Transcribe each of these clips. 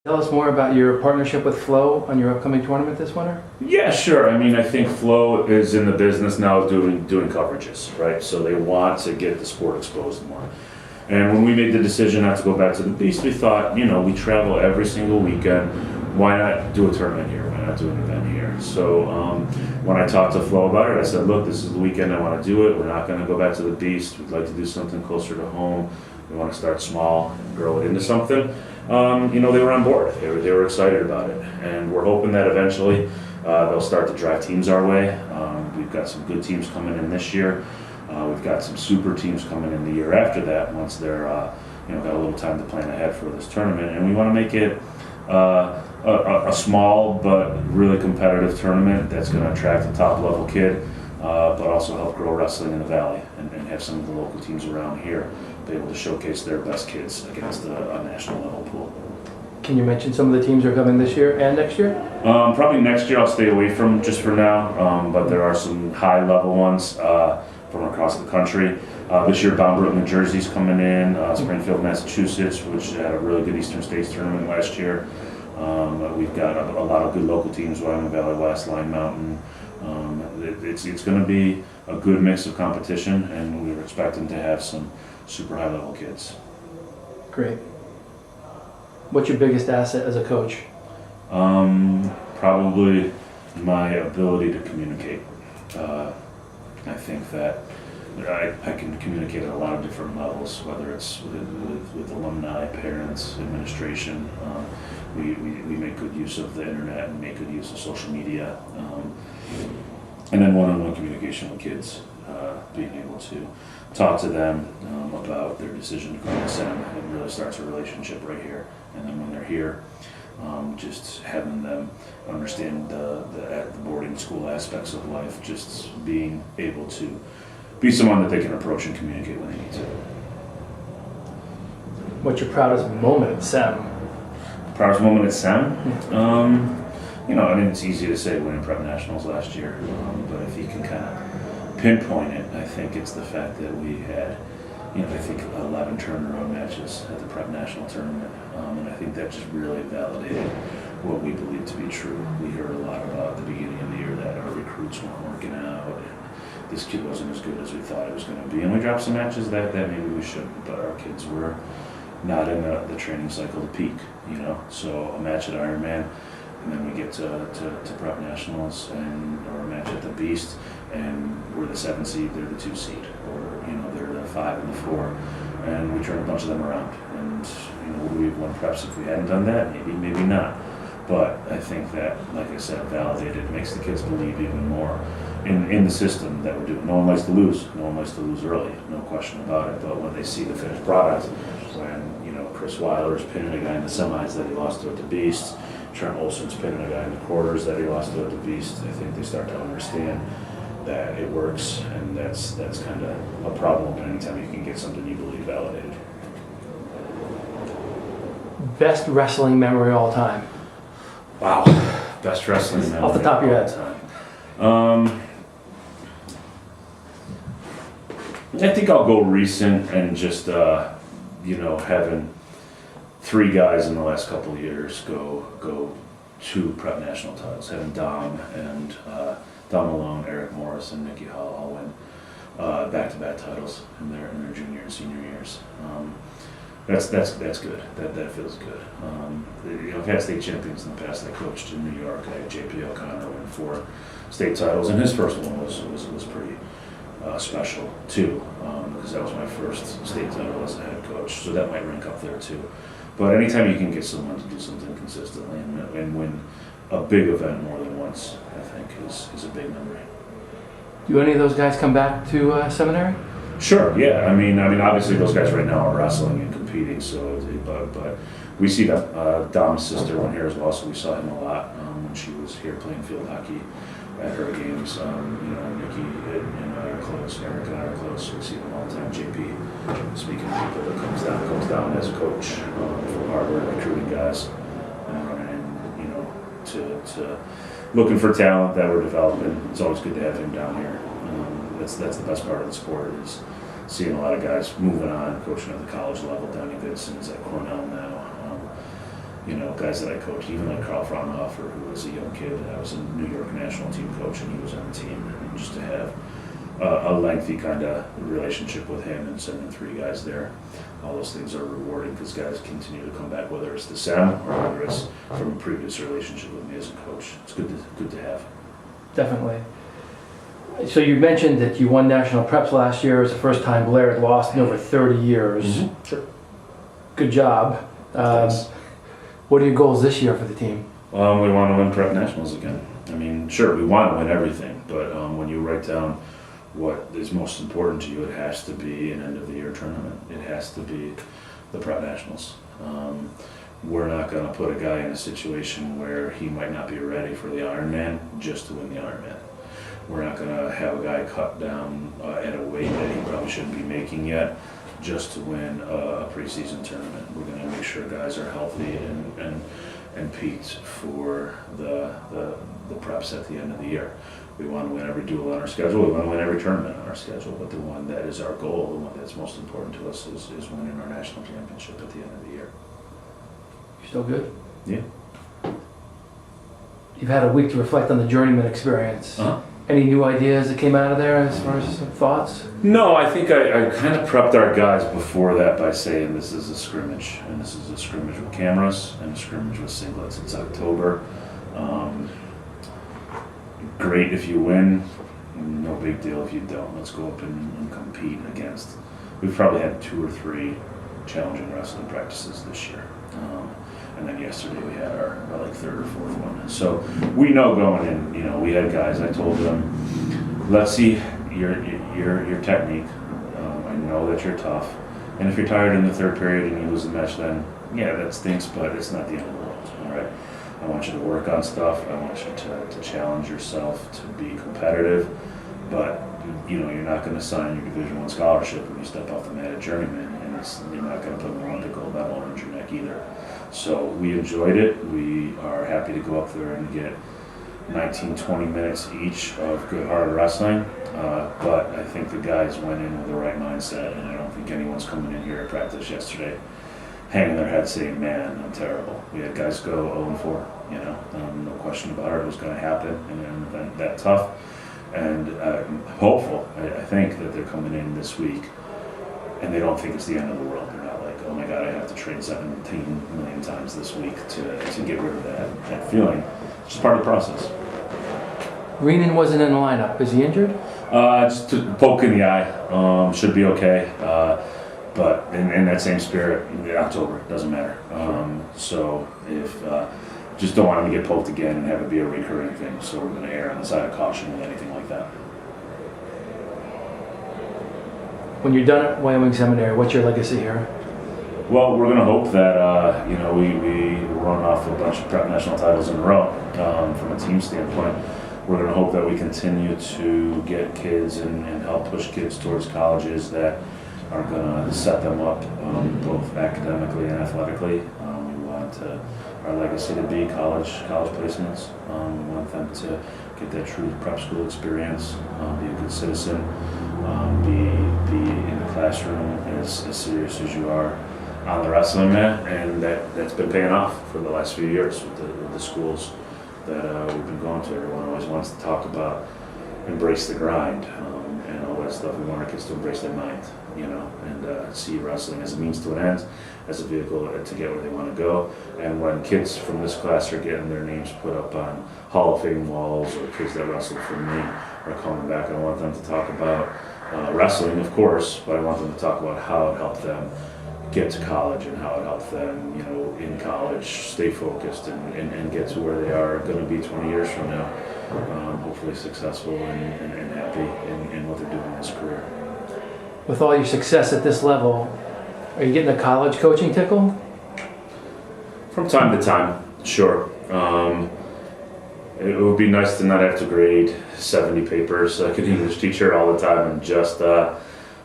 Tell us more about your partnership with Flow on your upcoming tournament this winter. Yeah, sure. I mean, I think Flow is in the business now of doing coverages, right? So they want to get the sport exposed more. And when we made the decision not to go back to the Beast, we thought, we travel every single weekend. Why not do a tournament here? Why not do an event here? So when I talked to Flow about it, I said, look, this is the weekend I want to do it. We're not going to go back to the Beast. We'd like to do something closer to home. We want to start small and grow it into something. They were on board. They were excited about it, and we're hoping that eventually they'll start to drive teams our way. We've got some good teams coming in this year. We've got some super teams coming in the year after that. Once they're got a little time to plan ahead for this tournament, and we want to make it a small but really competitive tournament that's going to attract a top level kid, but also help grow wrestling in the Valley and have some of the local teams around here be able to showcase their best kids against a national level pool. Can you mention some of the teams that are coming this year and next year? Probably next year I'll stay away from just for now, but there are some high level ones from across the country. This year Bombrook, New Jersey's coming in, Springfield, Massachusetts, which had a really good Eastern States tournament last year. We've got a lot of good local teams, Wyoming Valley West, Line Mountain. It's going to be a good mix of competition, and we're expecting to have some super high level kids. Great. What's your biggest asset as a coach? Probably my ability to communicate. I think that I can communicate at a lot of different levels, whether it's with alumni, parents, administration. We make good use of the internet and make good use of social media. And then one-on-one communication with kids, being able to talk to them about their decision to come to SEM. It really starts a relationship right here. And then when they're here, just having them understand the boarding school aspects of life, just being able to be someone that they can approach and communicate when they need to. What's your proudest moment at SEM? Proudest moment at SEM? It's easy to say winning Prep Nationals last year, but if you can kind of pinpoint it, I think it's the fact that we had, 11 turnaround matches at the Prep National Tournament, and I think that just really validated what we believe to be true. We heard a lot about at the beginning of the year that our recruits weren't working out, and this kid wasn't as good as we thought it was going to be, and we dropped some matches that maybe we shouldn't, but our kids were not in the training cycle to peak, So a match at Ironman, and then we get to Prep Nationals or a match at the Beast, and we're the 7 seed, they're the 2 seed, or they're the 5 and the 4, and we turn a bunch of them around. And would we have won preps if we hadn't done that? Maybe not. But I think that, like I said, validated, makes the kids believe even more in the system that we're doing. No one likes to lose. No one likes to lose early, no question about it. But when they see the finished product, when Chris Weiler's pinning a guy in the semis that he lost to at the Beast, Trent Olson's pinning a guy in the quarters that he lost to at the Beast, I think they start to understand that it works, and that's kind of a problem anytime you can get something you believe validated. Best wrestling memory of all time? Wow, best wrestling memory off the top of your head. I think I'll go recent and just having 3 guys in the last couple of years go 2 Prep National titles, having Dom Malone, Eric Morris, and Mickey Hall all win back-to-back titles in their junior and senior years. That's good. That feels good. I've had state champions in the past. I coached in New York. I had JP O'Connor win 4 state titles, and his first one was pretty special too, because that was my first state title as a head coach. So that might rank up there too. But anytime you can get someone to do something consistently and win a big event more than once, I think is a big memory. Do any of those guys come back to seminary? Sure. Yeah. I mean, obviously those guys right now are wrestling and competing. So, but we see that Dom's sister went here as well, so we saw him a lot when she was here playing field hockey at her games. Nikki and I are close. Eric and I are close. So we see them all the time. JP, speaking of people that comes down as a coach from Harvard, recruiting guys, to looking for talent that we're developing. It's always good to have him down here. That's the best part of the sport, is seeing a lot of guys moving on, coaching at the college level. Donnie Vinson's at Cornell now. you know, guys that I coached, even like Carl Fraunhofer, who was a young kid. I was a New York national team coach, and he was on the team. And just to have a lengthy kind of relationship with him and sending 3 guys there, all those things are rewarding because guys continue to come back, whether it's the SEM or whether it's from a previous relationship with me as a coach. It's good to have. Definitely. So you mentioned that you won national preps last year. It was the first time Blair had lost in over 30 years. Sure. Good job. Thanks. What are your goals this year for the team? We want to win prep nationals again. I mean, sure, we want to win everything, but when you write down what is most important to you, it has to be an end of the year tournament. It has to be the prep nationals. We're not going to put a guy in a situation where he might not be ready for the Ironman just to win the Ironman. We're not going to have a guy cut down at a weight that he probably shouldn't be making yet just to win a preseason tournament. We're going to make sure guys are healthy and peaked for the preps at the end of the year. We want to win every duel on our schedule. We want to win every tournament on our schedule. But the one that is our goal, the one that's most important to us, is winning our national championship at the end of the year. You still good? Yeah. You've had a week to reflect on the journeyman experience. Any new ideas that came out of there as far as thoughts? No, I think I kind of prepped our guys before that by saying this is a scrimmage, and this is a scrimmage with cameras and a scrimmage with singlets. It's October. Great if you win, no big deal if you don't. Let's go up and compete against. We've probably had 2 or 3 challenging wrestling practices this year. And then yesterday we had our like 3rd or 4th one. So we know going in, you know, we had guys, I told them, let's see your technique. I know that you're tough. And if you're tired in the 3rd period and you lose the match, then yeah, that stinks, but it's not the end of the world, all right? I want you to work on stuff. I want you to challenge yourself to be competitive, but you know, you're not going to sign your Division I scholarship when you step off the mat at Journeyman, and you're not going to put an Olympic gold medal around your neck either. So we enjoyed it. We are happy to go up there and get 19, 20 minutes each of good, hard wrestling. But I think the guys went in with the right mindset, and I don't think anyone's coming in here to practice yesterday hanging their head saying, man, I'm terrible. We had guys go 0-4, you know, no question about it. It was going to happen in an event that tough. And I'm hopeful, I think, that they're coming in this week and they don't think it's the end of the world. They're not like, oh my God, I have to train 17 million times this week to get rid of that feeling. It's just part of the process. Reenan wasn't in the lineup. Is he injured? Just a poke in the eye. Should be okay. But in that same spirit, in October, it doesn't matter. So if just don't want him to get poked again and have it be a recurring thing. So we're going to err on the side of caution with anything like that. When you're done at Wyoming Seminary, what's your legacy here? Well, we're going to hope that you know, we run off a bunch of prep national titles in a row. From a team standpoint, we're going to hope that we continue to get kids and help push kids towards colleges that are going to set them up both academically and athletically. We want our legacy to be college placements. We want them to get that true prep school experience, be a good citizen, be in the classroom as serious as you are on the wrestling mat, and that's been paying off for the last few years with the schools that we've been going to. Everyone always wants to talk about embrace the grind and all that stuff. We want our kids to embrace their mind, you know, and see wrestling as a means to an end, as a vehicle to get where they want to go. And when kids from this class are getting their names put up on Hall of Fame walls, or kids that wrestled for me are coming back, I want them to talk about wrestling, of course, but I want them to talk about how it helped them get to college and how it helped them, you know, in college, stay focused and get to where they are going to be 20 years from now, hopefully successful and happy in what they're doing in this career. With all your success at this level, are you getting a college coaching tickle? From time to time, sure. It would be nice to not have to grade 70 papers like an English teacher all the time and just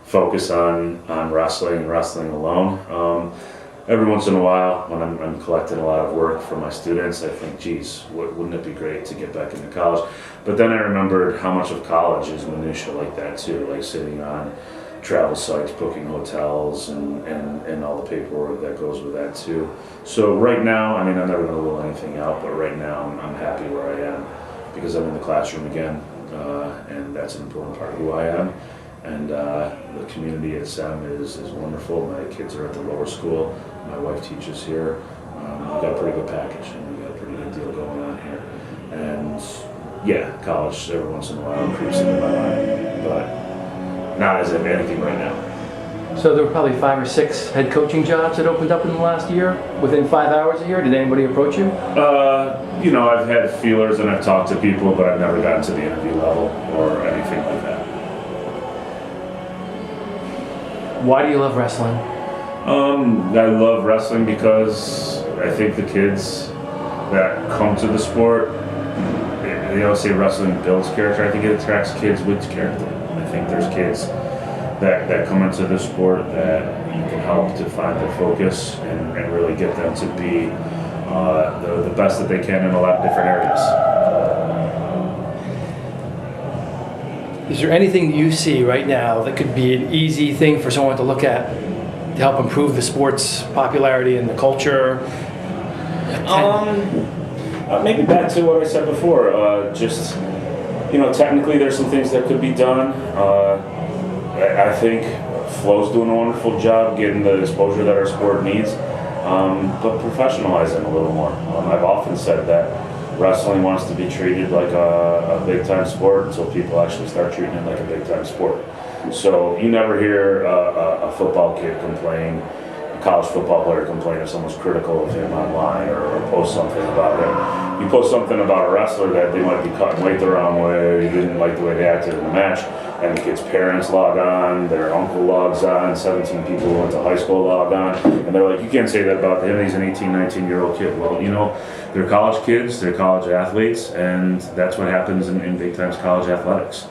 focus on wrestling and wrestling alone. Every once in a while, when I'm collecting a lot of work for my students, I think, geez, wouldn't it be great to get back into college? But then I remembered how much of college is minutia like that too, like sitting on travel sites, booking hotels, and all the paperwork that goes with that too. So right now, I mean, I'm never going to rule anything out, but right now I'm happy where I am because I'm in the classroom again, and that's an important part of who I am. And the community at SEM is wonderful. My kids are at the lower school. My wife teaches here. We've got a pretty good package, and we've got a pretty good deal going on here. And yeah, college every once in a while creeps into my mind, but not as if anything right now. So there were probably 5 or 6 head coaching jobs that opened up in the last year, within 5 hours a year. Did anybody approach you? You know, I've had feelers and I've talked to people, but I've never gotten to the interview level or anything like that. Why do you love wrestling? I love wrestling because I think the kids that come to the sport, they always say wrestling builds character. I think it attracts kids with character. I think there's kids that come into the sport that you can help to find their focus and really get them to be the best that they can in a lot of different areas. Is there anything you see right now that could be an easy thing for someone to look at to help improve the sport's popularity and the culture? Maybe back to what I said before. Just, you know, technically there's some things that could be done. I think Flo's doing a wonderful job getting the exposure that our sport needs, but professionalizing a little more. I've often said that wrestling wants to be treated like a big-time sport until people actually start treating it like a big-time sport. So you never hear a football kid complain, a college football player complain if someone's critical of him online or post something about him. You post something about a wrestler that they might be cutting weight the wrong way, or you didn't like the way they acted in the match, and the kid's parents log on, their uncle logs on, 17 people who went to high school log on, and they're like, you can't say that about him, he's an 18, 19-year-old kid. Well, you know, they're college kids, they're college athletes, and that's what happens in big times college athletics.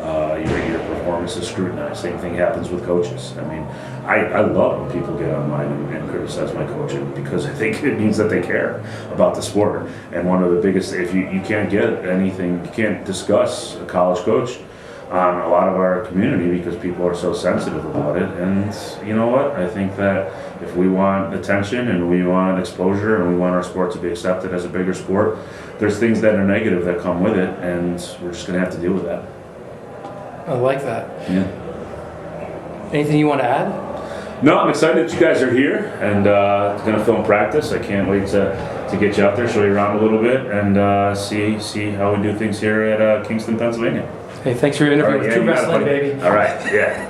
Your performance is scrutinized. Same thing happens with coaches. I mean, I love when people get online and criticize my coaching because I think it means that they care about the sport. And one of the biggest, if you can't get anything, you can't discuss a college coach on a lot of our community because people are so sensitive about it. And you know what? I think that if we want attention and we want exposure and we want our sport to be accepted as a bigger sport, there's things that are negative that come with it, and we're just going to have to deal with that. I like that. Yeah. Anything you want to add? No, I'm excited that you guys are here and going to film practice. I can't wait to get you out there, show you around a little bit, and see how we do things here at Kingston, Pennsylvania. Hey, thanks for your interview with True Wrestling, baby. All right, yeah.